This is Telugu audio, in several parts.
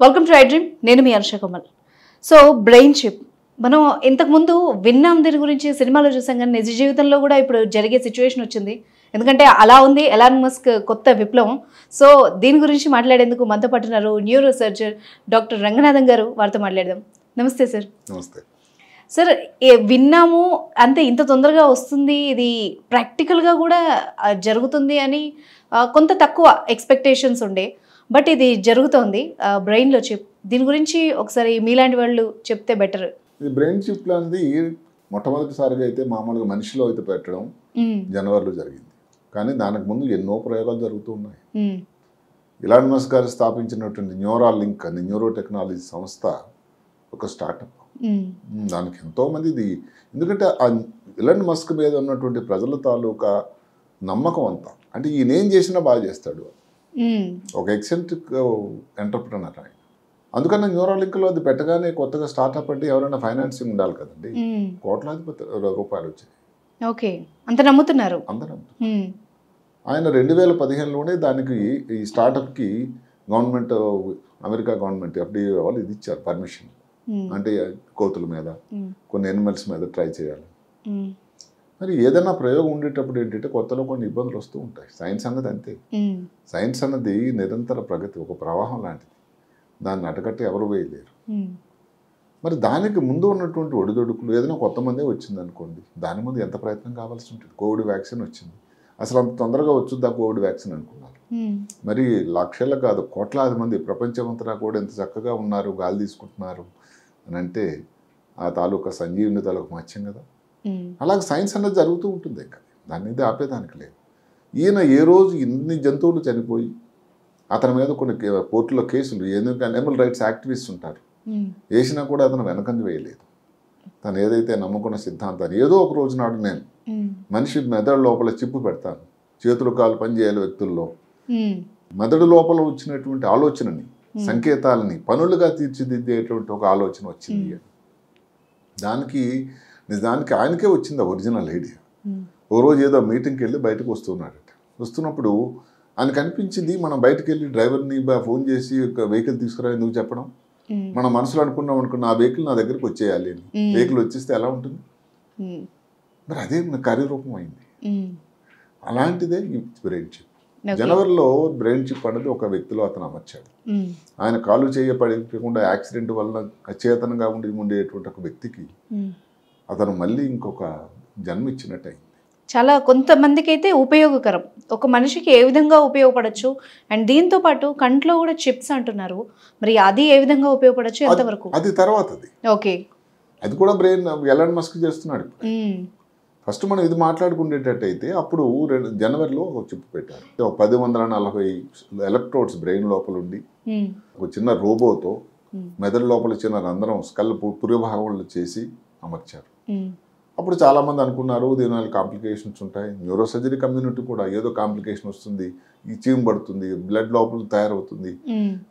Welcome to I dream. నేను మీ Harsha Kamal. So brain chip మనం ఇంతకుముందు విన్నాం, దీని గురించి సినిమాలో చూసాం, కానీ నిజ జీవితంలో కూడా ఇప్పుడు జరిగే సిచ్యువేషన్ వచ్చింది. ఎందుకంటే అలా ఉంది ఎలాన్ మస్క్ కొత్త విప్లవం. సో దీని గురించి మాట్లాడేందుకు మనతో పట్టున్నారు న్యూరో సర్జన్ డాక్టర్ రంగనాథన్ గారు. వారితో మాట్లాడదాం. నమస్తే సార్. నమస్తే సార్. విన్నాము అంతే, ఇంత తొందరగా వస్తుంది, ఇది ప్రాక్టికల్గా కూడా జరుగుతుంది అని కొంత తక్కువ ఎక్స్పెక్టేషన్స్ ఉండే, బట్ ఇది జరుగుతోంది బ్రెయిన్లో చిప్. దీని గురించి ఒకసారి మీలాంటి వాళ్ళు చెప్తే బెటర్. ఈ బ్రెయిన్ చిప్ అనేది మొట్టమొదటిసారిగా అయితే మామూలుగా మనిషిలో అయితే పెట్టడం జనవరిలో జరిగింది. కానీ దానికి ముందు ఎన్నో ప్రయోగాలు జరుగుతూ ఉన్నాయి. ఎలాన్ మస్క్ గారు స్థాపించినటువంటి న్యూరాలింక్ అని న్యూరో టెక్నాలజీ సంస్థ ఒక స్టార్టప్. దానికి ఎంతోమంది ఇది, ఎందుకంటే ఆ ఎలాన్ మస్క్ మీద ఉన్నటువంటి ప్రజల తాలూకా నమ్మకం అంతా, అంటే ఈయన ఏం చేసినా బాగా చేస్తాడు, ఒక ఎక్సెంట్రిక్ ఎంటర్ప్రినర్ ఆయన. అందుకని న్యూరాలింక్లో అది పెట్టగానే కొత్తగా స్టార్ట్అప్ అంటే ఎవరైనా ఫైనాన్సింగ్ ఉండాలి కదండి, కోట్లాది రూపాయలు వచ్చాయి. ఓకే, అంత నమ్ముతున్నారు. ఆయన 2015లోనే దానికి ఈ స్టార్టప్కి గవర్నమెంట్, అమెరికా గవర్నమెంట్ FDA వాళ్ళు ఇది ఇచ్చారు పర్మిషన్. అంటే కోతుల మీద కొన్ని ఎనిమల్స్ మీద ట్రై చేయాలి. మరి ఏదైనా ప్రయోగం ఉండేటప్పుడు ఏంటంటే కొత్తలో కొన్ని ఇబ్బందులు వస్తూ ఉంటాయి. సైన్స్ అన్నది అంతే. సైన్స్ అన్నది నిరంతర ప్రగతి, ఒక ప్రవాహం లాంటిది. దాన్ని అటకట్టి ఎవరు వేయలేరు. మరి దానికి ముందు ఉన్నటువంటి ఒడిదొడుకులు, ఏదైనా కొత్త మందే వచ్చింది అనుకోండి, దాని ముందు ఎంత ప్రయత్నం కావాల్సి ఉంటుంది. కోవిడ్ వ్యాక్సిన్ వచ్చింది, అసలు అంత తొందరగా వచ్చుద్దా కోవిడ్ వ్యాక్సిన్ అనుకున్నారు. మరి లక్షల కాదు కోట్లాది మంది ప్రపంచమంతటా కూడా ఎంత చక్కగా ఉన్నారు, గాలి తీసుకుంటున్నారు అని అంటే ఆ తాలూకా సంజీవుని తాలూకా మత్స్యం కదా. అలాగే సైన్స్ అన్నది జరుగుతూ ఉంటుంది, ఇంకా దాన్ని ఇది ఆపేదానికి లేదు. ఈయన ఏ రోజు ఇన్ని జంతువులు చనిపోయి అతని మీద కొన్ని కోర్టులో కేసులు, ఎందుకంటే అనిమల్ రైట్స్ యాక్టివిస్ట్ ఉంటారు, వేసినా కూడా అతను వెనకంజ వేయలేదు. తను ఏదైతే నమ్ముకున్న సిద్ధాంతాన్ని, ఏదో ఒక రోజు నాడు నేను మనిషి మెదడు లోపల చిప్పు పెడతాను, చేతులు కాలు పనిచేయాలి వ్యక్తుల్లో, మెదడు లోపల వచ్చినటువంటి ఆలోచనని, సంకేతాలని పనులుగా తీర్చిదిద్దేటువంటి ఒక ఆలోచన వచ్చింది. దానికి నిజానికి ఆయనకే వచ్చింది ఒరిజినల్ ఐడియా. ఓ రోజు ఏదో మీటింగ్కి వెళ్ళి బయటకు వస్తున్నాడట. వస్తున్నప్పుడు ఆయనకు అనిపించింది, మనం బయటకు వెళ్ళి డ్రైవర్ని ఫోన్ చేసి వెహికల్ తీసుకురా ఎందుకు చెప్పడం, మన మనసులో అనుకున్నాం అనుకున్న ఆ వెహికల్ నా దగ్గరికి వచ్చేయాలి అని. వెహికల్ వచ్చేస్తే ఎలా ఉంటుంది, మరి అదే కార్యరూపం అయింది. అలాంటిదే ఈ బ్రెయిన్ చిప్. జనవరిలో బ్రెయిన్ చిప్ అనేది ఒక వ్యక్తిలో అతను అమర్చాడు. ఆయన కాలు చేయకుండా యాక్సిడెంట్ వలన అచేతనంగా ఉండేటువంటి ఒక వ్యక్తికి అతను మళ్ళీ ఇంకొక జన్మ ఇచ్చినట్టు అయింది. చాలా కొంతమందికి అయితే ఉపయోగకరం, ఒక మనిషికి ఏ విధంగా ఉపయోగపడచ్చు. అండ్ దీంతో పాటు కంట్లో కూడా చిప్స్ అంటున్నారు, మరి అది ఏ విధంగా ఉపయోగపడచ్చు, ఎంతవరకు? అది తర్వాతది. ఓకే, అది కూడా బ్రెయిన్ ఎలాన్ మస్క్ చేస్తున్నాడు. ఫస్ట్ మనం ఇది మాట్లాడుకునేటట్టయితే అప్పుడు జనవరిలో ఒక చిప్ పెట్టారు. ఒక 1040 ఎలక్ట్రోడ్స్ బ్రెయిన్ లోపల ఉండి ఒక చిన్న రోబోతో మెదడు లోపల చిన్న రంధ్రం స్కల్ పుర్యభాగంలో చేసి అమర్చారు. అప్పుడు చాలామంది అనుకున్నారు దీనివల్ల కాంప్లికేషన్స్ ఉంటాయి, న్యూరో సర్జరీ కమ్యూనిటీ కూడా ఏదో కాంప్లికేషన్ వస్తుంది, ఈ చీమ్ పడుతుంది, బ్లడ్ లోపల తయారవుతుంది,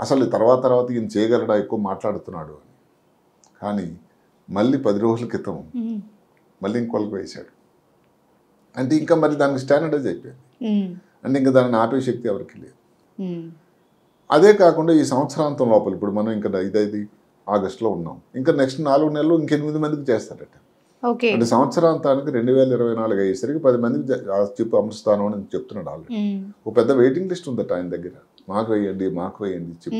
అసలు తర్వాత ఈయన చేయగలడా, ఎక్కువ మాట్లాడుతున్నాడు అని. కానీ మళ్ళీ 10 రోజుల క్రితం మళ్ళీ ఇంకొకరికి వేశాడు. అంటే ఇంకా మరి దానికి స్టాండర్డైజ్ అయిపోయింది. అంటే ఇంకా దాన్ని ఆపే శక్తి ఎవరికి లేదు. అదే కాకుండా ఈ సంవత్సరాంతం లోపల ఇప్పుడు మనం ఇంకా 5 ఆగస్టులో ఉన్నాం, ఇంకా నెక్స్ట్ 4 నెలలు ఇంక 8 మందికి చేస్తారట. అంటే సంవత్సరాంతానికి 2024 అయ్యేసరికి 10 మందికి చిప్ అమరుస్తాను అని చెప్తున్నాడు ఆల్రెడీ. ఒక పెద్ద వెయిటింగ్ లిస్ట్ ఉందట ఆయన దగ్గర, మాకు వేయండి చిప్.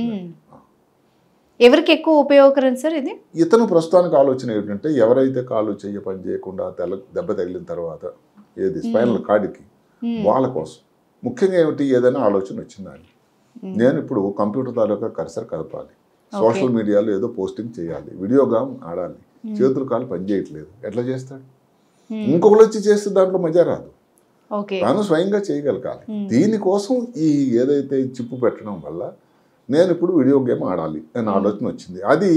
ఎవరికి ఎక్కువ ఉపయోగకరం సార్ ఇది? ఇతను ప్రస్తుతానికి ఆలోచన ఏంటంటే ఎవరైతే కాలు పని చేయకుండా దెబ్బ తగిలిన తర్వాత ఏది స్పైనల్ కార్డ్కి వాళ్ళ కోసం ముఖ్యంగా ఏమిటి, ఏదైనా ఆలోచన వచ్చిందని, నేను ఇప్పుడు కంప్యూటర్ తాలూకా కర్సర్ కదపాలి, సోషల్ మీడియాలో ఏదో పోస్టింగ్ చేయాలి, వీడియో గేమ్ ఆడాలి, చేతులు కాలు పని చేయట్లేదు, ఎట్లా చేస్తాడు? ఇంకొకరు వచ్చి చేస్తే దాంట్లో మజా రాదు, తాను స్వయంగా చేయగలగాలి. దీనికోసం ఈ ఏదైతే చిప్పు పెట్టడం వల్ల నేను ఇప్పుడు వీడియో గేమ్ ఆడాలి అని ఆలోచన వచ్చింది. అది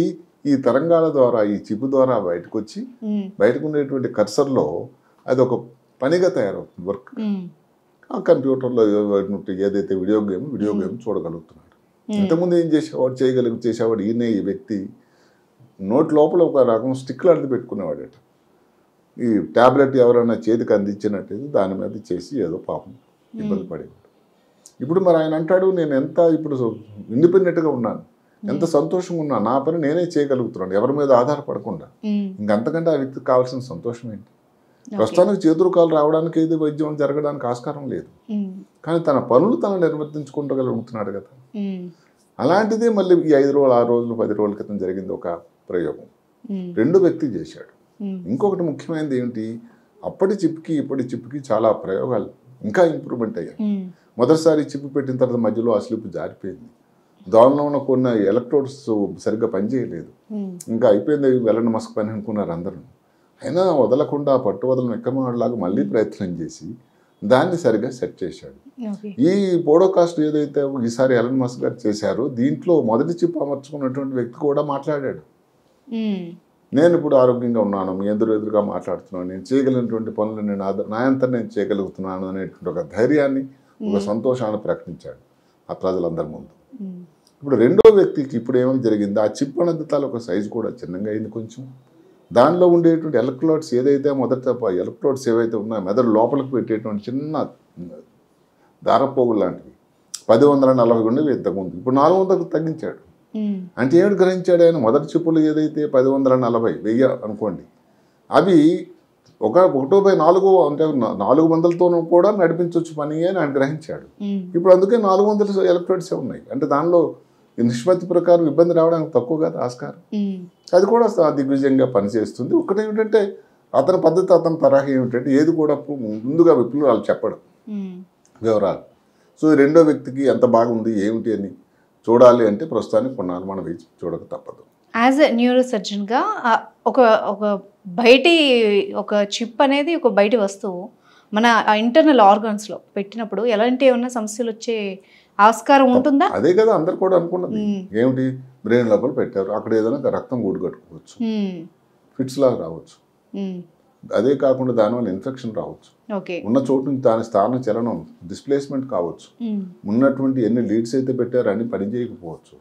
ఈ తరంగాల ద్వారా, ఈ చిప్ ద్వారా బయటకు వచ్చి బయటకు ఉండేటువంటి కర్సర్లో అది ఒక పనిగా తయారవుతుంది, వర్క్. ఆ కంప్యూటర్లో ఏదైతే వీడియో గేమ్ చూడగలుగుతున్నాడు. ఇంతకుముందు ఏం చేసేవాడు ఈయనే, ఈ వ్యక్తి నోటి లోపల ఒక రకం స్టిక్ లాంటిది పెట్టుకునేవాడట. ఈ ట్యాబ్లెట్ ఎవరైనా చేతికి అందించినట్టు దాని మీద చేసి ఏదో పాపం ఇబ్బంది పడేవాడు. ఇప్పుడు మరి ఆయన అంటాడు, నేను ఎంత ఇప్పుడు ఇండిపెండెంట్గా ఉన్నాను, ఎంత సంతోషంగా ఉన్నా నా పని నేనే చేయగలుగుతున్నాను ఎవరి మీద ఆధారపడకుండా. ఇంకంతకంటే ఆ వ్యక్తికి కావాల్సిన సంతోషం ఏంటి? ప్రస్తుతానికి చేతులు కాలు రావడానికి ఇది వైద్యం జరగడానికి ఆస్కారం లేదు, కానీ తన పనులు తను నిర్వర్తించుకుంటగలుగుతున్నాడు కదా. అలాంటిదే మళ్ళీ ఈ 5 రోజులు 6 రోజులు 10 రోజుల క్రితం జరిగింది ఒక ప్రయోగం. 2 వ్యక్తి చేశాడు. ఇంకొకటి ముఖ్యమైనది ఏంటి, అప్పటి చిప్కి ఇప్పటి చిప్కి చాలా ప్రయోగాలు ఇంకా ఇంప్రూవ్మెంట్ అయ్యాయి. మొదటిసారి చిప్ పెట్టిన తర్వాత మధ్యలో ఆ స్లిప్ జారిపోయింది, దానిలో ఉన్న కొన్ని ఎలక్ట్రోడ్స్ సరిగ్గా పనిచేయలేదు, ఇంకా అయిపోయింది ఎలన్ మస్క్ పని అనుకున్నారు అందరూ. అయినా వదలకుండా పట్టు వదలను ఎక్కమలాగా మళ్ళీ ప్రయత్నం చేసి దాన్ని సరిగ్గా సెట్ చేశాడు. ఈ పోడోకాస్ట్ ఏదైతే ఈసారి ఎలన్ మస్క్ గారు చేశారో దీంట్లో మొదటి చిప్ అమర్చుకున్నటువంటి వ్యక్తి కూడా మాట్లాడాడు. నేను ఇప్పుడు ఆరోగ్యంగా ఉన్నాను, మీ ఎదురుగా మాట్లాడుతున్నాను, నేను చేయగలిగినటువంటి పనులు నా అంతా నేను చేయగలుగుతున్నాను అనేటువంటి ఒక ధైర్యాన్ని ఒక సంతోషాన్ని ప్రకటించాడు ఆ ప్రజలందరి ముందు. ఇప్పుడు రెండో వ్యక్తికి ఇప్పుడు ఏమైనా జరిగింది, ఆ చిప్ అనేది ఒక సైజు కూడా చిన్నగా అయింది కొంచెం. దానిలో ఉండేటువంటి ఎలక్ట్రోడ్స్ ఏదైతే మొదట ఎలక్ట్రోడ్స్ ఏవైతే ఉన్నాయో మెదడు లోపలికి పెట్టేటువంటి చిన్న దారపోగులు లాంటివి 1040 ఉండేవి ఇంతకుముందు, ఇప్పుడు 400కు తగ్గించాడు. అంటే ఏమిటి గ్రహించాడు ఆయన, మొదటి చిప్పులు ఏదైతే 1040 అనుకోండి, అవి 1/4 అంటే 400తోనూ కూడా నడిపించవచ్చు పని అని ఆయన గ్రహించాడు. ఇప్పుడు అందుకే 400 ఎలక్ట్రోడ్సే ఉన్నాయి. అంటే దానిలో నిష్పత్తి ప్రకారం ఇబ్బంది రావడానికి తక్కువ కదా ఆస్కారం. అది కూడా దిగ్విజయంగా పనిచేస్తుంది. ఒకటేమిటంటే అతని పద్ధతి అతని తరహా ఏమిటంటే ఏది కూడా ముందుగా విప్లవాలు చెప్పడం వివరాలు. సో రెండో వ్యక్తికి ఎంత బాగుంది ఏమిటి అని చూడాలి అంటే ప్రస్తుతానికి కొన్నాళ్ళు మనం వేచి చూడక తప్పదు. యాజ్ ఎ న్యూరో సర్జన్గా ఒక బయటి ఒక చిప్ అనేది ఒక బయటి వస్తువు మన ఇంటర్నల్ ఆర్గాన్స్లో పెట్టినప్పుడు ఎలాంటి ఏమన్నా సమస్యలు వచ్చే ఆస్కారం ఉంటుందా? అదే కదా అందరు కూడా అనుకున్నది, ఏమిటి బ్రెయిన్ లోపల పెట్టారు, అక్కడ ఏదైనా రక్తం గూడు కట్టుకోవచ్చు, ఫిట్స్ లాగా రావచ్చు, అదే కాకుండా దానివల్ల ఇన్ఫెక్షన్ రావచ్చు, ఉన్న చోటు నుంచి దాని స్థాన చలనం డిస్ప్లేస్మెంట్ కావచ్చు, ఉన్నటువంటి ఎన్ని లీడ్స్ అయితే పెట్టారో అన్ని పని చేయకపోవచ్చు,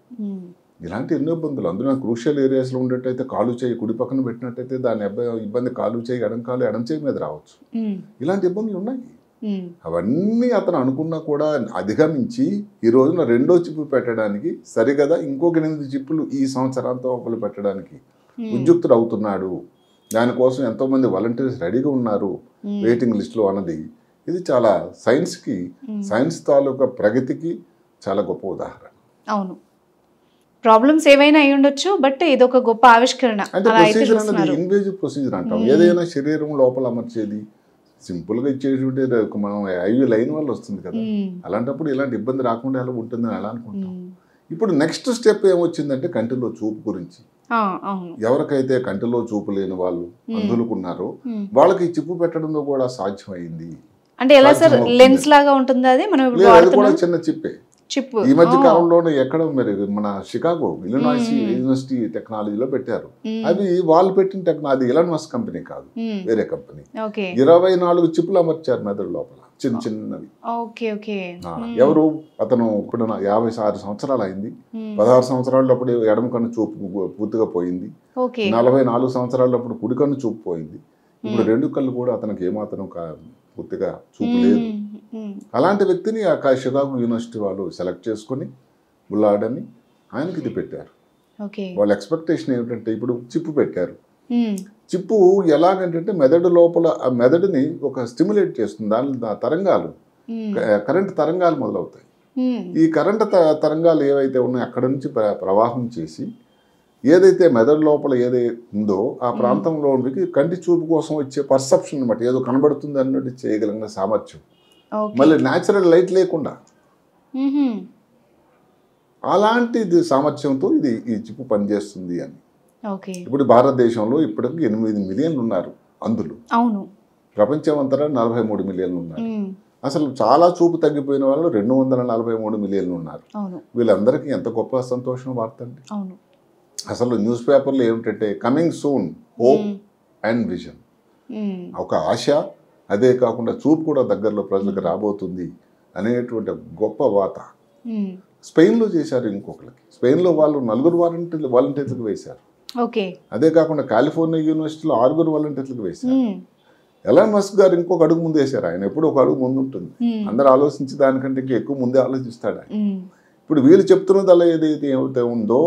ఇలాంటి ఎన్నో ఇబ్బందులు. అందులో క్రూషియల్ ఏరియాస్లో ఉండేటైతే కాలు చేయి కుడి పక్కన పెట్టినట్టయితే దాని ఇబ్బంది కాలు చేయి ఎడం చేయి మీద రావచ్చు. ఇలాంటి ఇబ్బందులు ఉన్నాయి. అవన్నీ అతను అనుకున్నా కూడా అధిగమించి ఈ రోజున రెండో చిప్పు పెట్టడానికి సరిగదా ఇంకొక 8 చిప్పులు ఈ సంవత్సరాంతం ఒకరు పెట్టడానికి ఉద్యుక్తుడు అవుతున్నాడు. దానికోసం ఎంతోమంది వాలంటీర్స్ రెడీగా ఉన్నారు వెయిటింగ్ లిస్టులో అన్నది ఇది చాలా సైన్స్కి సైన్స్ తాలూకా ప్రగతికి చాలా గొప్ప ఉదాహరణ. అవును, ప్రాబ్లమ్స్ ఏవైనా అయి ఉండొచ్చు, బట్ ఇది ఒక గొప్ప ఆవిష్కరణ. అంటే ప్రొసీజర్ అనేది ఇన్వేజివ్ ప్రొసీజర్ అంటాం. ఏదైనా శరీరం లోపల అమర్చేది సింపుల్గా ఇచ్చేటువంటి మనం ఐవి లైన్ వల్ల వస్తుంది కదా, అలాంటప్పుడు ఇలాంటి ఇబ్బంది రాకుండా ఎలా ఉంటుందని ఎలా అనుకుంటాం. ఇప్పుడు నెక్స్ట్ స్టెప్ ఏమొచ్చిందంటే కంటిలో చూపు గురించి. ఎవరికైతే కంటిలో చూపు లేని వాళ్ళు అందులుకున్నారో వాళ్ళకి చిప్పు పెట్టడంలో కూడా సాధ్యమైంది. అంటే ఎలా సార్, లెన్స్ లాగా ఉంటుంది అది? మనం అది కూడా చిన్న చిప్పే. ఈ మధ్య కాలంలోనే ఎక్కడ మరి మన షికాగో ఇలినాయిస్ యూనివర్సిటీ టెక్నాలజీలో పెట్టారు. అది వాళ్ళు పెట్టిన టెక్నాలజీ, అది ఎలన్ మస్క్ కంపెనీ కాదు, వేరే కంపెనీ. 24 చిప్పులు అమర్చారు మెదడు లోపల, చిన్న చిన్నవి. ఎవరు అతను ఇప్పుడు 56 సంవత్సరాలు అయింది. 16 సంవత్సరాలప్పుడు ఎడమ కన్ను చూపు పూర్తిగా పోయింది, 44 సంవత్సరాలప్పుడు కుడి కన్ను చూపు పోయింది, ఇప్పుడు 2 కళ్ళు కూడా అతనికి ఏమాత్రం పూర్తిగా చూపు లేదు. అలాంటి వ్యక్తిని ఆ షికాగో యూనివర్సిటీ వాళ్ళు సెలెక్ట్ చేసుకుని బుల్లాడని ఆయనకి ఇది పెట్టారు. వాళ్ళ ఎక్స్పెక్టేషన్ ఏమిటంటే ఇప్పుడు చిప్పు పెట్టారు. చిప్పు ఎలాగంటే మెదడు లోపల ఆ మెదడుని ఒక స్టిమ్యులేట్ చేస్తుంది, దాని తరంగాలు కరెంట్ తరంగాలు మొదలవుతాయి. ఈ కరెంట్ తరంగాలు ఏవైతే ఉన్నాయో అక్కడ నుంచి ప్రవాహం చేసి ఏదైతే మెదడు లోపల ఏదైతే ఉందో ఆ ప్రాంతంలో కంటి చూపు కోసం వచ్చే పర్సెప్షన్ అనమాట, ఏదో కనబడుతుంది అన్నట్టు చేయగలిగిన సామర్థ్యం, మళ్ళీ న్యాచురల్ లైట్ లేకుండా అలాంటి సామర్థ్యంతో ఈ చిప్పు పనిచేస్తుంది అని. ఇప్పుడు భారతదేశంలో ఇప్పటికి 8 మిలియన్లు ఉన్నారు అందులో, ప్రపంచం అంతటా 43 మిలియన్లు ఉన్నారు. అసలు చాలా చూపు తగ్గిపోయిన వాళ్ళు 243 మిలియన్లు ఉన్నారు. వీళ్ళందరికీ ఎంత గొప్ప సంతోషం వార్త అండి. అసలు న్యూస్ పేపర్లో ఏమిటంటే coming soon hope and vision, ఒక ఆశ, అదే కాకుండా చూపు కూడా దగ్గరలో ప్రజలకు రాబోతుంది అనేటువంటి గొప్ప వాత. స్పెయిన్లో చేశారు ఇంకొకరికి, స్పెయిన్లో వాళ్ళు 4 వాలంటీర్లకు వేశారు. అదే కాకుండా కాలిఫోర్నియా యూనివర్సిటీలో 6 వాలంటీర్లకు వేశారు. ఎలాన్ మస్క్ గారు ఇంకొక అడుగు ముందు వేశారు. ఆయన ఎప్పుడు ఒక అడుగు ముందు ఉంటుంది, అందరు ఆలోచించి దానికంటే ఇంకా ఎక్కువ ముందే ఆలోచిస్తాడు ఆయన. ఇప్పుడు వీళ్ళు చెప్తున్నది అలా ఏదైతే ఉందో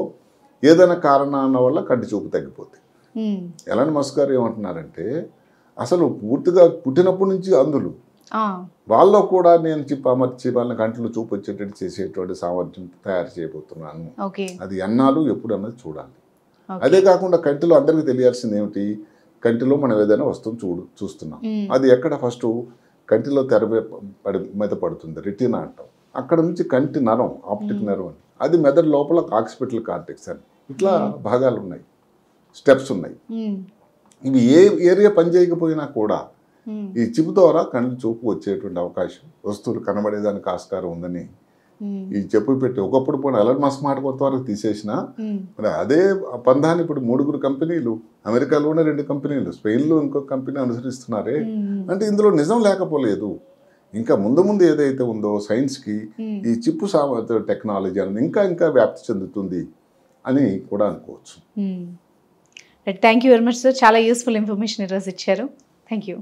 ఏదైనా కారణాల వల్ల కంటి చూపు తగ్గిపోతుంది. ఎలాన్ మస్క్ గారు ఏమంటున్నారంటే అసలు పూర్తిగా పుట్టినప్పటి నుంచి అందులు వాళ్ళలో కూడా నేను చిప్ అమర్చి వాళ్ళని కంటిలో చూపు వచ్చేటట్టు చేసేటువంటి సామర్థ్యం తయారు చేయబోతున్నాను. అది ఎన్నాళ్ళు ఎప్పుడన్నది చూడాలి. అదే కాకుండా కంటిలో అందరికీ తెలియాల్సింది ఏమిటి, కంటిలో మనం ఏదైనా వస్తువు చూస్తున్నాం, అది ఎక్కడ ఫస్ట్ కంటిలో తెర మీద పడుతుంది, రెటీనా అంటాం. అక్కడ నుంచి కంటి నరం, ఆప్టిక్ నరం అని, అది మెదడు లోపల ఆక్సిపిటల్ కార్టెక్స్ అని, ఇట్లా భాగాలు ఉన్నాయి, స్టెప్స్ ఉన్నాయి. ఇవి ఏ ఏరియా పనిచేయకపోయినా కూడా ఈ చిప్ ద్వారా కంటి చూపు వచ్చేటువంటి అవకాశం, వస్తువులు కనబడేదానికి ఆస్కారం ఉందని ఈ చెప్పు పెట్టి ఒకప్పుడు పోయిన ఎలాన్ మస్క్ మాట కొంతవరకు తీసేసిన మరి అదే పందాన్ని ఇప్పుడు 3 కంపెనీలు, అమెరికాలోనే 2 కంపెనీలు, స్పెయిన్లో ఇంకో కంపెనీ అనుసరిస్తున్నారే. అంటే ఇందులో నిజం లేకపోలేదు. ఇంకా ముందు ఏదైతే ఉందో సైన్స్కి ఈ చిప్పు టెక్నాలజీ అనేది ఇంకా వ్యాప్తి చెందుతుంది అని కూడా అనుకోవచ్చు. Thank you very much sir, చాలా యూస్ఫుల్ ఇన్ఫర్మేషన్ ఈరోజు ఇచ్చారు. Thank you.